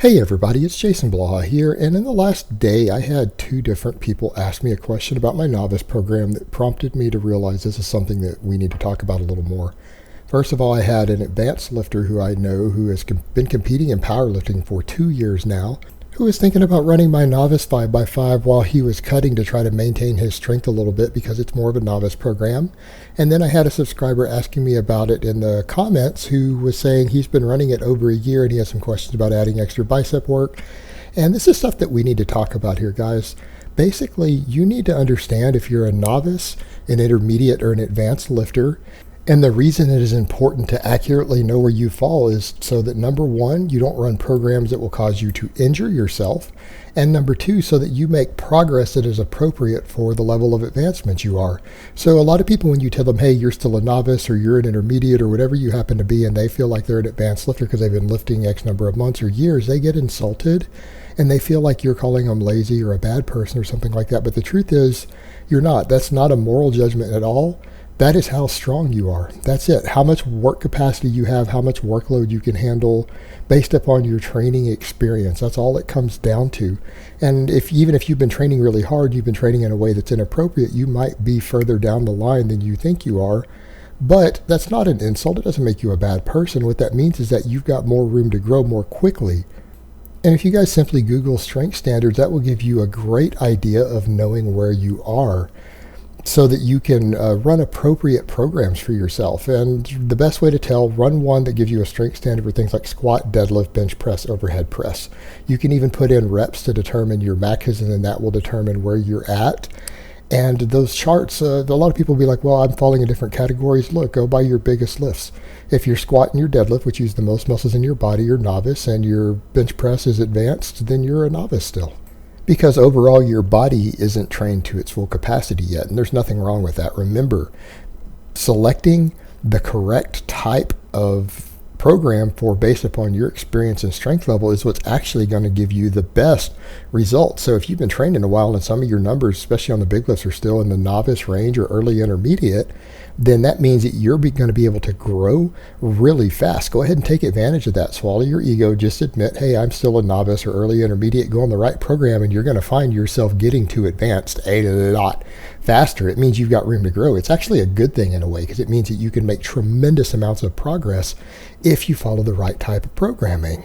Hey everybody, it's Jason Blaha here, and in the last day I had two different people ask me a question about my novice program that prompted me to realize this is something that we need to talk about a little more. First of all, I had an advanced lifter who I know who has been competing in powerlifting for 2 years now, who was thinking about running my novice 5x5 while he was cutting to try to maintain his strength a little bit because it's more of a novice program. And then I had a subscriber asking me about it in the comments who was saying he's been running it over a year and he has some questions about adding extra bicep work. And this is stuff that we need to talk about here, guys. Basically, you need to understand if you're a novice, an intermediate, or an advanced lifter. And the reason it is important to accurately know where you fall is so that number one, you don't run programs that will cause you to injure yourself. And number two, so that you make progress that is appropriate for the level of advancement you are. So a lot of people, when you tell them, hey, you're still a novice or you're an intermediate or whatever you happen to be, and they feel like they're an advanced lifter because they've been lifting X number of months or years, they get insulted and they feel like you're calling them lazy or a bad person or something like that. But the truth is, you're not. That's not a moral judgment at all. That is how strong you are. That's it. How much work capacity you have, how much workload you can handle based upon your training experience. That's all it comes down to. And even if you've been training really hard, you've been training in a way that's inappropriate, you might be further down the line than you think you are. But that's not an insult. It doesn't make you a bad person. What that means is that you've got more room to grow more quickly. And if you guys simply Google strength standards, that will give you a great idea of knowing where you are, so that you can run appropriate programs for yourself. And the best way to tell, run one that gives you a strength standard for things like squat, deadlift, bench press, overhead press. You can even put in reps to determine your maxes, and then that will determine where you're at. And those charts, a lot of people will be like, well, I'm falling in different categories. Look, go by your biggest lifts. If you're squat and your deadlift, which use the most muscles in your body, you're novice, and your bench press is advanced, then you're a novice still. Because overall, your body isn't trained to its full capacity yet, and there's nothing wrong with that. Remember, selecting the correct type of program based upon your experience and strength level is what's actually going to give you the best results. So if you've been training a while and some of your numbers, especially on the big lifts, are still in the novice range or early intermediate, then that means that you're going to be able to grow really fast. Go ahead and take advantage of that. Swallow your ego. Just admit, hey, I'm still a novice or early intermediate. Go on the right program, and you're going to find yourself getting to advanced a lot faster. It means you've got room to grow. It's actually a good thing in a way, because it means that you can make tremendous amounts of progress if you follow the right type of programming.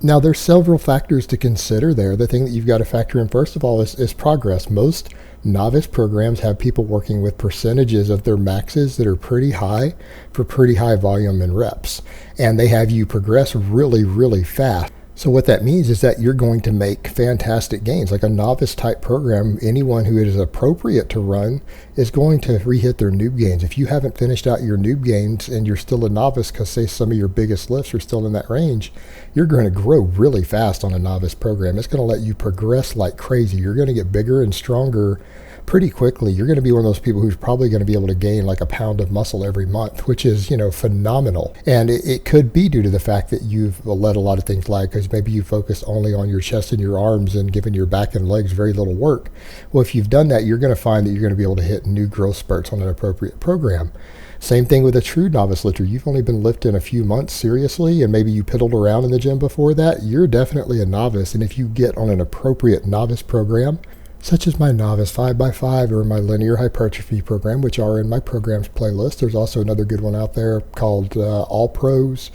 Now, there's several factors to consider there. The thing that you've got to factor in, first of all, is progress. Most novice programs have people working with percentages of their maxes that are pretty high for pretty high volume and reps. And they have you progress really, really fast. So what that means is that you're going to make fantastic gains. Like a novice type program, anyone who it is appropriate to run is going to re-hit their noob gains. If you haven't finished out your noob gains and you're still a novice, because say some of your biggest lifts are still in that range, you're going to grow really fast on a novice program. It's going to let you progress like crazy. You're going to get bigger and stronger pretty quickly. You're going to be one of those people who's probably going to be able to gain like a pound of muscle every month, which is, phenomenal. And it could be due to the fact that you've let a lot of things lie, because maybe you focused only on your chest and your arms and given your back and legs very little work. Well, if you've done that, you're going to find that you're going to be able to hit new growth spurts on an appropriate program. Same thing with a true novice lifter. You've only been lifting a few months seriously, and maybe you piddled around in the gym before that. You're definitely a novice. And if you get on an appropriate novice program, such as my novice 5x5 or my linear hypertrophy program, which are in my programs playlist. There's also another good one out there called All Pros.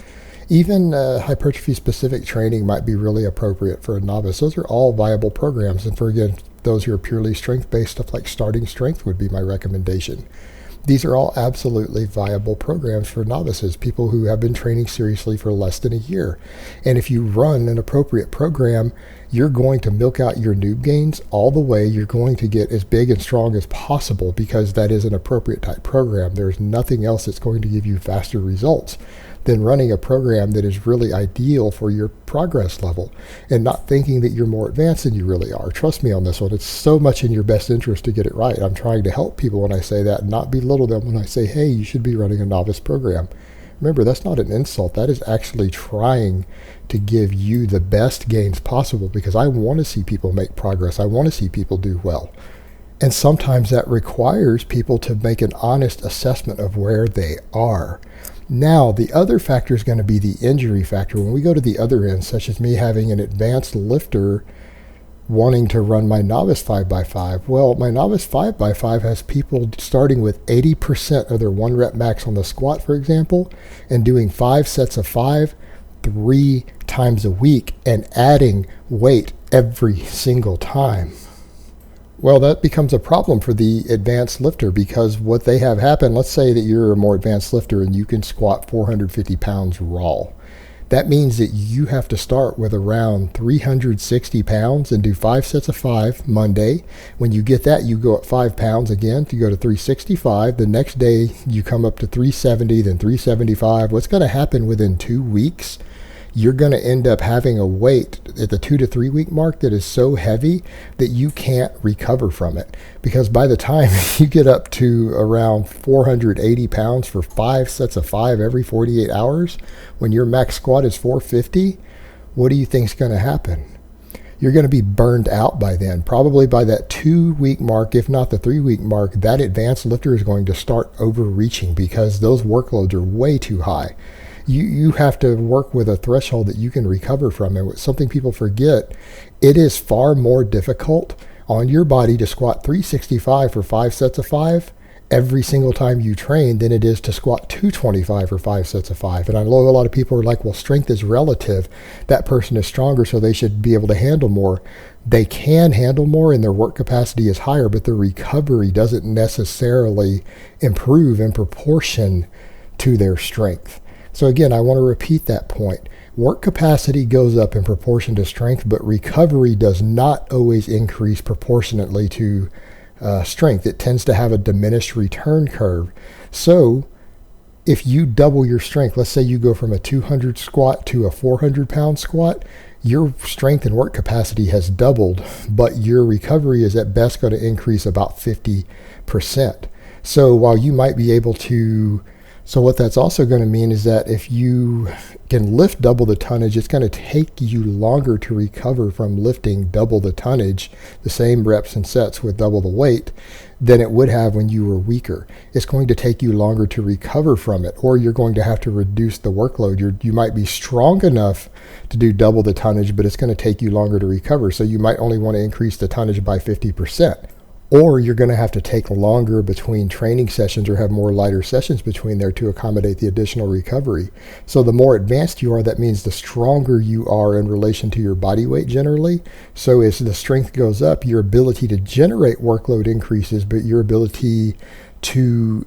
Even hypertrophy specific training might be really appropriate for a novice. Those are all viable programs. And for, again, those who are purely strength based, stuff like starting strength would be my recommendation. These are all absolutely viable programs for novices, people who have been training seriously for less than a year. And if you run an appropriate program, you're going to milk out your noob gains all the way. You're going to get as big and strong as possible, because that is an appropriate type program. There's nothing else that's going to give you faster results than running a program that is really ideal for your progress level and not thinking that you're more advanced than you really are. Trust me on this one. It's so much in your best interest to get it right. I'm trying to help people when I say that, and not belittle them when I say, hey, you should be running a novice program. Remember, that's not an insult. That is actually trying to give you the best gains possible, because I want to see people make progress. I want to see people do well. And sometimes that requires people to make an honest assessment of where they are. Now, the other factor is going to be the injury factor. When we go to the other end, such as me having an advanced lifter wanting to run my novice 5x5, well, my novice 5x5 has people starting with 80% of their 1 rep max on the squat, for example, and doing 5 sets of 5 3 times a week and adding weight every single time. Well, that becomes a problem for the advanced lifter, because what they have happen, let's say that you're a more advanced lifter and you can squat 450 pounds raw. That means that you have to start with around 360 pounds and do 5 sets of 5 Monday. When you get that, you go up 5 pounds again to go to 365. The next day, you come up to 370, then 375. What's going to happen within 2 weeks? You're going to end up having a weight at the 2 to 3 week mark that is so heavy that you can't recover from it. Because by the time you get up to around 480 pounds for 5 sets of 5 every 48 hours, when your max squat is 450, what do you think is going to happen? You're going to be burned out by then. Probably by that 2 week mark, if not the 3 week mark, that advanced lifter is going to start overreaching because those workloads are way too high. You have to work with a threshold that you can recover from. And something people forget, it is far more difficult on your body to squat 365 for 5 sets of 5 every single time you train than it is to squat 225 for 5 sets of 5. And I know a lot of people are like, well, strength is relative. That person is stronger, so they should be able to handle more. They can handle more and their work capacity is higher, but their recovery doesn't necessarily improve in proportion to their strength. So again, I want to repeat that point. Work capacity goes up in proportion to strength, but recovery does not always increase proportionately to strength. It tends to have a diminished return curve. So if you double your strength, let's say you go from a 200 squat to a 400 pound squat, your strength and work capacity has doubled, but your recovery is at best going to increase about 50%. So while you might be able to So what that's also going to mean is that if you can lift double the tonnage, it's going to take you longer to recover from lifting double the tonnage, the same reps and sets with double the weight, than it would have when you were weaker. It's going to take you longer to recover from it, or you're going to have to reduce the workload. You might be strong enough to do double the tonnage, but it's going to take you longer to recover. So you might only want to increase the tonnage by 50%. Or you're going to have to take longer between training sessions or have more lighter sessions between there to accommodate the additional recovery. So the more advanced you are, that means the stronger you are in relation to your body weight generally. So as the strength goes up, your ability to generate workload increases, but your ability to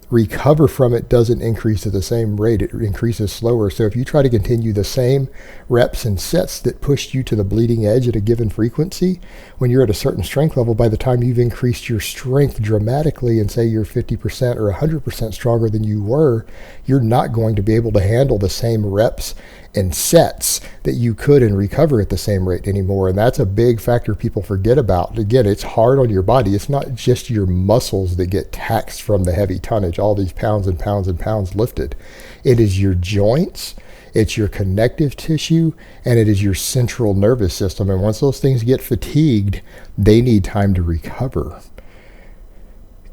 recover from it doesn't increase at the same rate. It increases slower. So if you try to continue the same reps and sets that pushed you to the bleeding edge at a given frequency, when you're at a certain strength level, by the time you've increased your strength dramatically and say you're 50% or 100% stronger than you were, you're not going to be able to handle the same reps and sets that you could and recover at the same rate anymore. And that's a big factor people forget about. Again, it's hard on your body. It's not just your muscles that get taxed from the heavy tonnage, all these pounds and pounds and pounds lifted. It is your joints, it's your connective tissue, and it is your central nervous system. And once those things get fatigued, they need time to recover.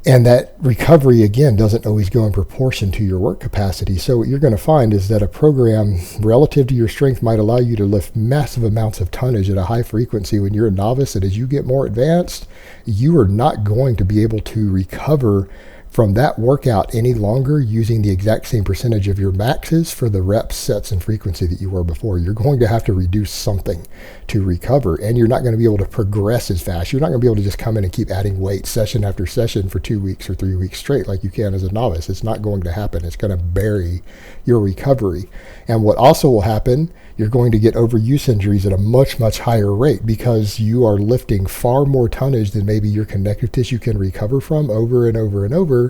And that recovery, again, doesn't always go in proportion to your work capacity. So what you're going to find is that a program relative to your strength might allow you to lift massive amounts of tonnage at a high frequency when you're a novice. And as you get more advanced, you are not going to be able to recover from that workout any longer using the exact same percentage of your maxes for the reps, sets, and frequency that you were before. You're going to have to reduce something to recover, and you're not going to be able to progress as fast. You're not going to be able to just come in and keep adding weight session after session for 2 weeks or 3 weeks straight like you can as a novice. It's not going to happen. It's going to bury your recovery. And what also will happen, you're going to get overuse injuries at a much, much higher rate because you are lifting far more tonnage than maybe your connective tissue can recover from over and over and over,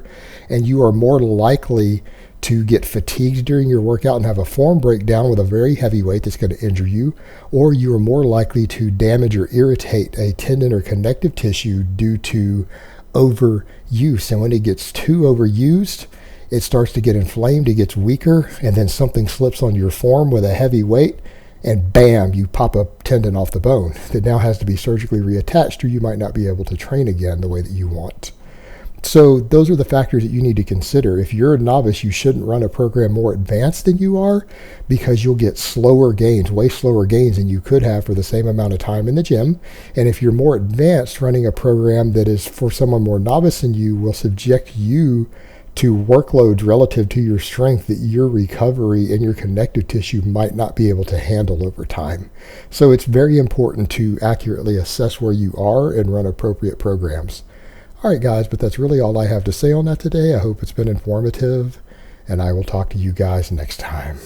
and you are more likely to get fatigued during your workout and have a form breakdown with a very heavy weight that's going to injure you, or you are more likely to damage or irritate a tendon or connective tissue due to overuse. And when it gets too overused, it starts to get inflamed, it gets weaker, and then something slips on your form with a heavy weight, and bam, you pop a tendon off the bone that now has to be surgically reattached, or you might not be able to train again the way that you want. So those are the factors that you need to consider. If you're a novice, you shouldn't run a program more advanced than you are, because you'll get slower gains, way slower gains than you could have for the same amount of time in the gym. And if you're more advanced, running a program that is for someone more novice than you will subject you to workloads relative to your strength that your recovery and your connective tissue might not be able to handle over time. So it's very important to accurately assess where you are and run appropriate programs. All right, guys, but that's really all I have to say on that today. I hope it's been informative, and I will talk to you guys next time.